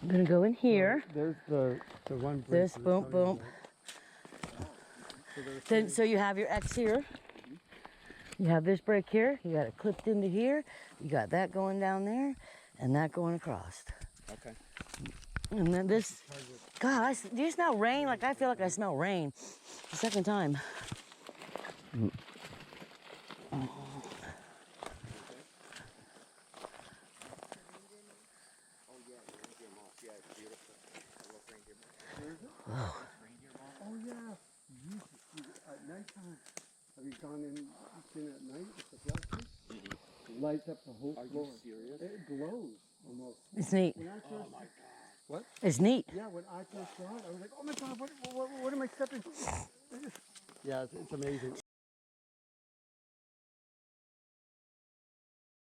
I'm gonna go in here. So there's the one break. This, boom, boom. Then, so you have your X here. You have this break here. You got it clipped into here. You got that going down there, and that going across. Okay. And then this. God, do you smell rain? Like I feel like I smell rain. The second time. Oh yeah. At nighttime. Have you gone in at night with the flashlight? It lights up the whole floor. Are you serious? It glows almost. It's neat. Oh my God. What? It's neat. Yeah, when I first saw it, I was like, oh my God, what am I stepping? Yeah, it's amazing.